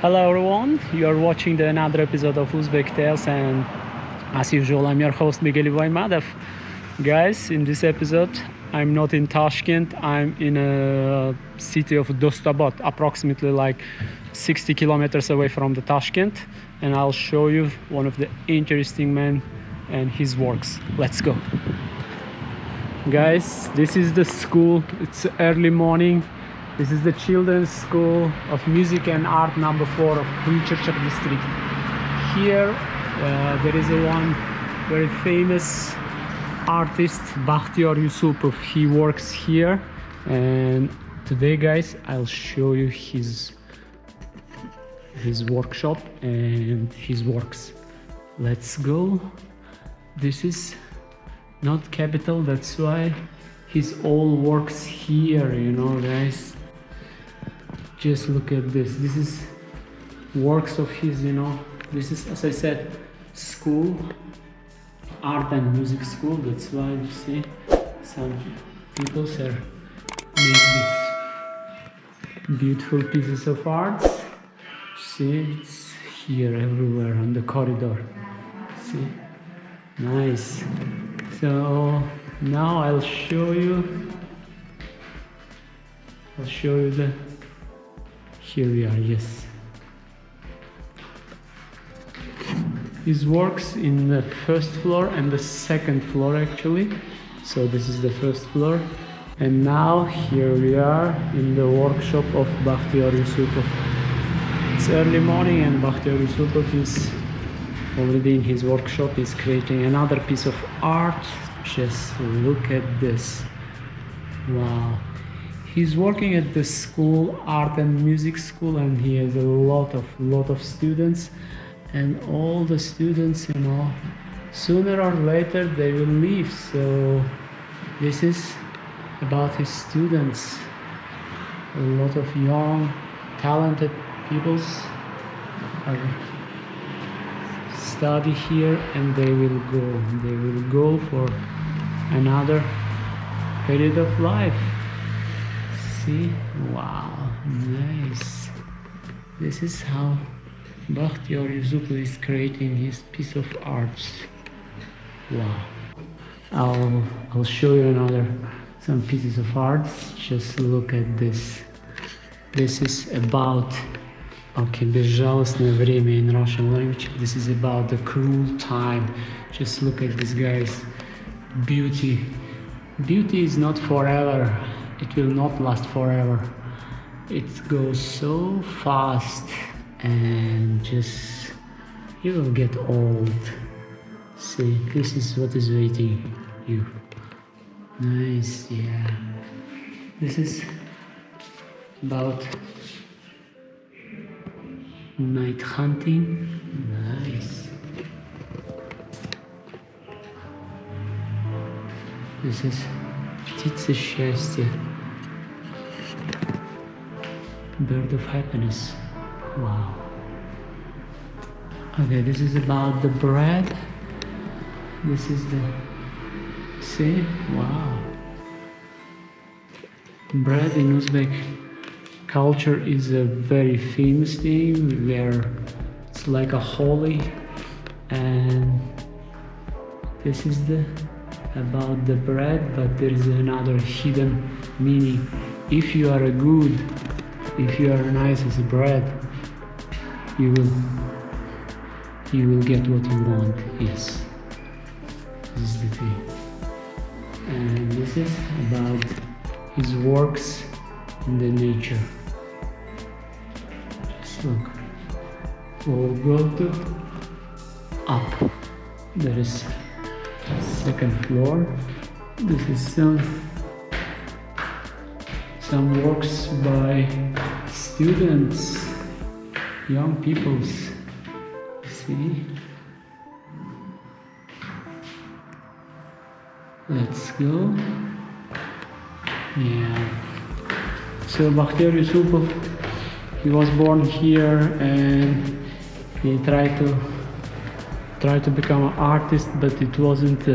Hello everyone, you are watching another episode of uzbektales, and as usual I'm your host Miguel Ibrahimov. Guys, in this episode I'm not in Tashkent, I'm in a city of Dustabad, approximately like 60 kilometers away from the Tashkent, and I'll show you one of the interesting men and his works. Let's go. Guys, this is the school. It's early morning. This is the Children's School of Music and Art number 4 of Quyi Chirchiq district. Here there is one very famous artist, Bakhtiyar Yusupov. He works here, and today guys I'll show you his workshop and his works. Let's go. This is not capital, that's why his all works here, you know guys. Just look at this. This is works of his, you know. This is, as I said, school, art and music school. That's why you see some people are make these beautiful pieces of art. See, it's here everywhere on the corridor. See, nice. So now I'll show you the. Here we are, yes. His works in the first floor and the second floor actually. So this is the first floor. And now here we are in the workshop of Bakhtiyar Yusupov. It's early morning and Bakhtiyar Yusupov is already in his workshop. He's creating another piece of art. Just look at this. Wow. He's working at the school, art and music school, and he has a lot of students, and all the students, you know, sooner or later they will leave. So this is about his students. A lot of young, talented people are study here, and they will go for another period of life. See, wow, nice. This is how Bakhtiyar Yusupov is creating his piece of art. Wow. I'll show you some pieces of art. Just look at this. This is about, okay, безжалостное время in Russian language. This is about the cruel time. Just look at this, guys. Beauty. Beauty is not forever. It will not last forever. It goes so fast, and just you will get old. See, this is what is waiting you. Nice, yeah. This is about night hunting. Nice. This is птица счастья. Bird of happiness. Wow. Okay, this is about the bread. This is the, see, wow. Bread in Uzbek culture is a very famous thing where it's like a holy, and this is about the bread, but there is another hidden meaning. If you are if you are nice as a bread, you will get what you want. Yes, this is the thing. And this is about his works in the nature. Just look. We'll go to up. There is second floor. This is some works by students, young peoples. See, let's go. Yeah. So Bakhtiyar Yusupov, he was born here, and he tried to become an artist, but it wasn't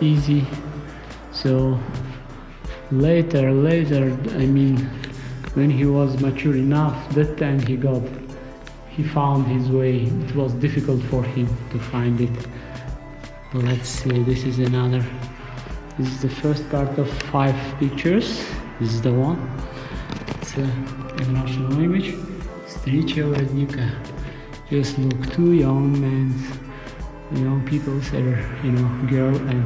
easy. So later, I mean, when he was mature enough, that time he found his way. It was difficult for him to find it. Let's see, this is the first part of 5 pictures. This is the one. It's in Russian language. Встреча возникла. Just look, 2 young men, young people, girl and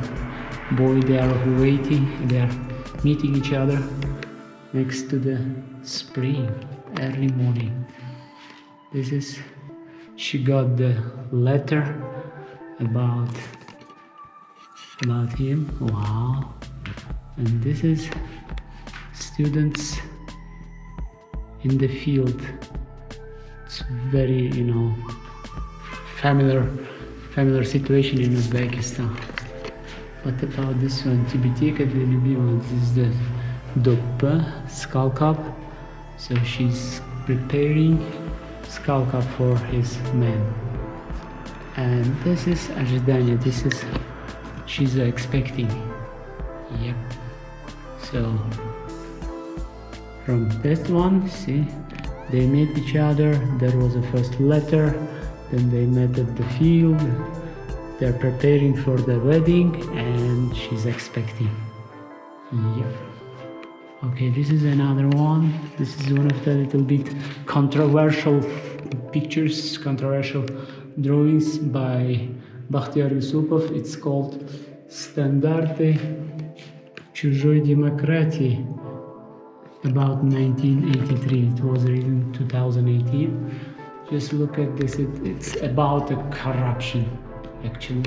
boy, they are waiting, they are meeting each other next to the spring, early morning. She got the letter about him. Wow. And this is students in the field. It's very, familiar situation in Uzbekistan. What about this one? Тибетейка для любимого. This is the Doppa skull cap. So she's preparing skull cap for his man. And this is ожидание. She's expecting. Yep. So from this one, see, they met each other. There was a first letter. Then they met at the field. They're preparing for the wedding, and she's expecting. Yep. Okay, this is another one. This is one of the little bit controversial pictures, controversial drawings by Bakhtiyar Yusupov. It's called Стандарты чужой демократии, about 1983. It was written in 2018. Just look at this. It's about the corruption, actually.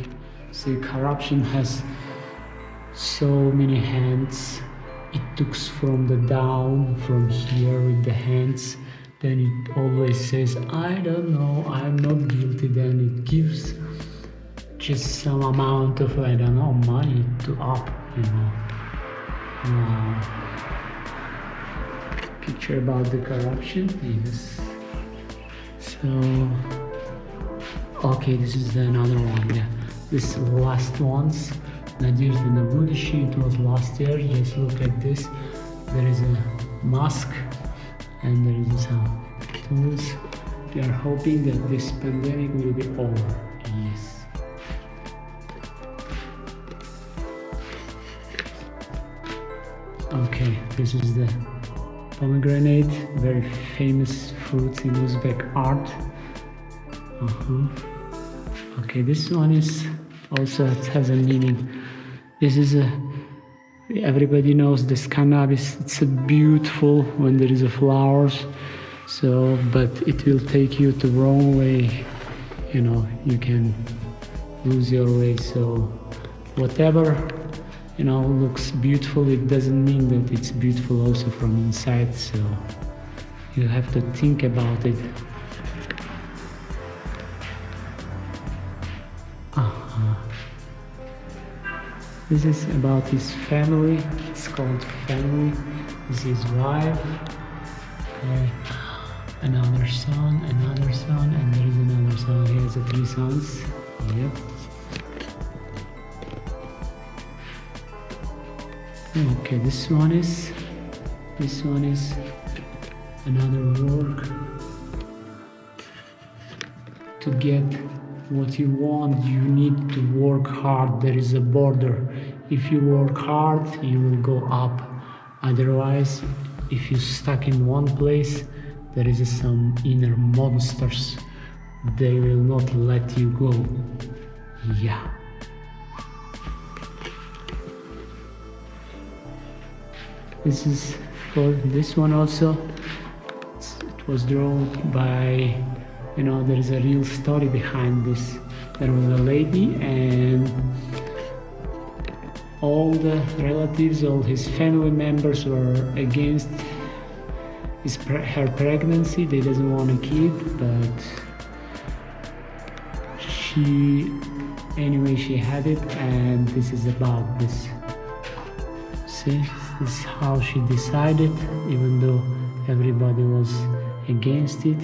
See, corruption has so many hands. It looks from the down, from here with the hands. Then it always says, I don't know, I'm not guilty. Then it gives just some amount of, I don't know, money to up, Picture about the corruption. Yes. So, okay, this is another one. Yeah, this last ones. Надежда на будущее. It was last year. Just look at this. There is a mask and there is some tools. We are hoping that this pandemic will be over. Yes. Okay, this is the pomegranate, very famous fruits in Uzbek art. Okay, this one is also, it has a meaning. This is everybody knows this cannabis. It's a beautiful when there is a flowers. So, but it will take you the wrong way. You can lose your way. So, whatever looks beautiful, it doesn't mean that it's beautiful also from inside. So, you have to think about it. This is about his family. It's called family. This is his wife. Okay. Another son, and there is another son. He has 3 sons. Yep. Okay, this one is another work. To get what you want, you need to work hard. There is a border. If you work hard, you will go up. Otherwise, if you're stuck in one place, there is some inner monsters. They will not let you go. Yeah. This is for this one also. It was drawn by, there is a real story behind this. There was a lady and all the relatives, all his family members were against her pregnancy. They doesn't want a kid, but she had it, and this is about this. See, this is how she decided, even though everybody was against it.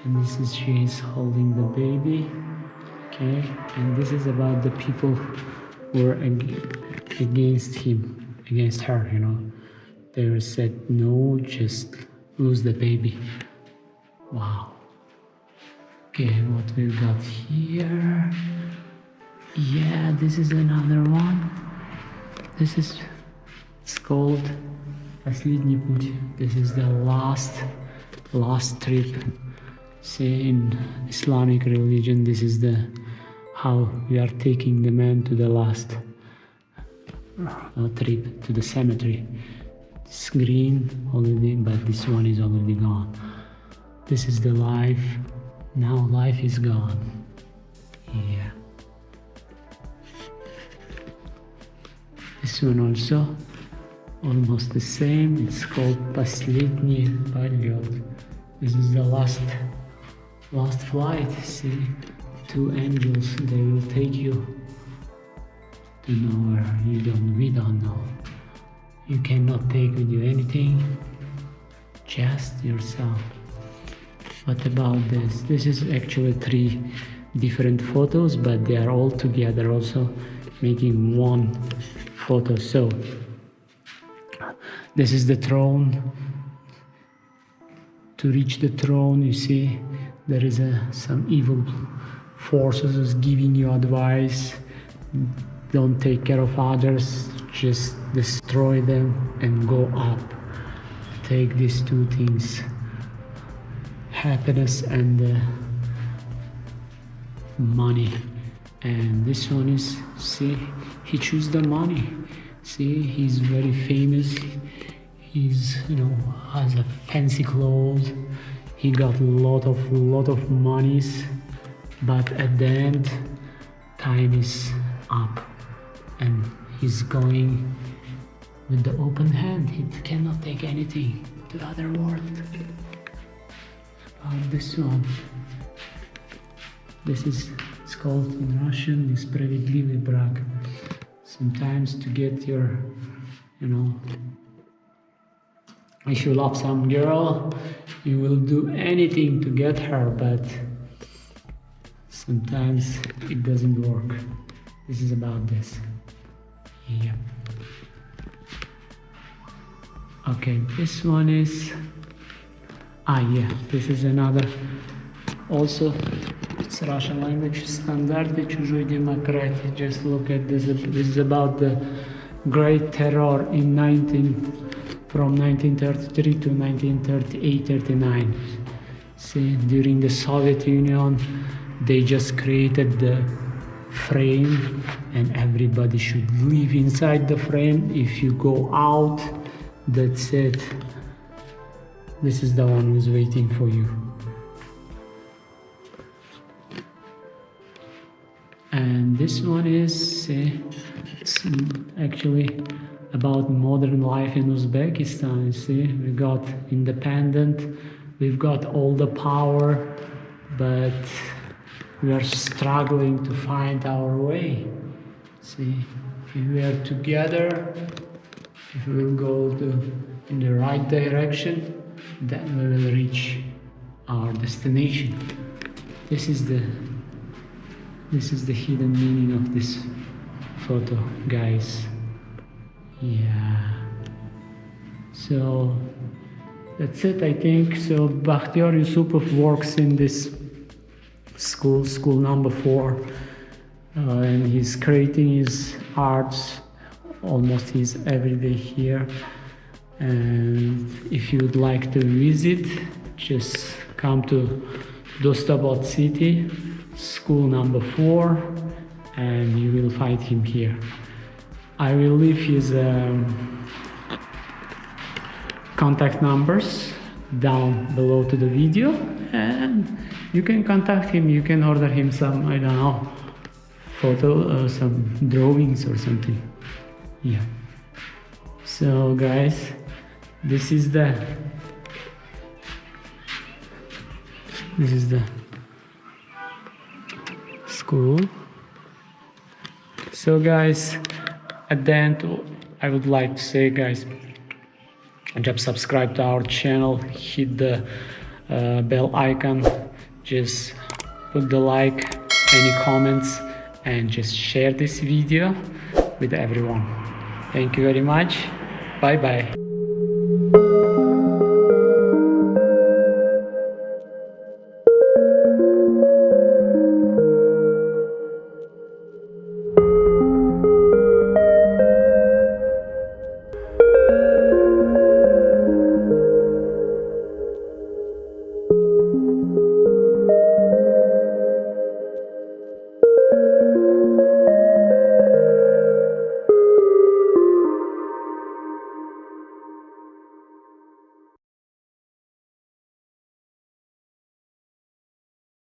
And this is she is holding the baby. Okay, and this is about the people who were against him, against her. They were said, no, just lose the baby. Wow. Okay, what we've got here? Yeah, this is another one. It's called Последний путь. This is the last trip. See, in Islamic religion, this is how we are taking the man to the last trip to the cemetery. It's green already, but this one is already gone. This is the life. Now life is gone. Yeah. This one also almost the same. It's called Последний полет. This is the last flight. See, two angels. They will take you to nowhere. We don't know. You cannot take with you anything, just yourself. What about this? This is actually 3 different photos, but they are all together, also making one photo. So this is the throne. To reach the throne, you see, there is some evil forces giving you advice. Don't take care of others, just destroy them and go up. Take these 2 things, happiness and money. And this one is, see, he chose the money. See, he's very famous. He's, has a fancy clothes. He got a lot of monies, but at the end, time is up, and he's going with the open hand. He cannot take anything to the other world. About this one, it's called in Russian "Несправедливый брак." Sometimes to get your, if you love some girl, you will do anything to get her, but sometimes it doesn't work. This is about this. Yeah. Okay, this one is, this is another, also it's Russian language, Стандарты чужой демократии. Just look at this. This is about the Great Terror from 1933 to 1938-39. See, during the Soviet Union, they just created the frame, and everybody should live inside the frame. If you go out, that's it. This is the one who's waiting for you. And this one is, it's actually about modern life in Uzbekistan. See, we got independent, we've got all the power, but we are struggling to find our way. See, if we are together, if we will go in the right direction, then we will reach our destination. This is the hidden meaning of this photo, guys. Yeah. So that's it, I think. So Bakhtiyar Yusupov works in this school number 4, and he's creating his arts almost his everyday here. And if you would like to visit, just come to Dustabad city, school number 4, and you will find him here. I will leave his contact numbers down below to the video, and you can contact him. You can order him some, I don't know, photo, some drawings or something. Yeah. So guys, this is the school. So guys, at the end I would like to say, guys, just subscribe to our channel, hit the bell icon, just put the like, any comments, and just share this video with everyone. Thank you very much. Bye bye.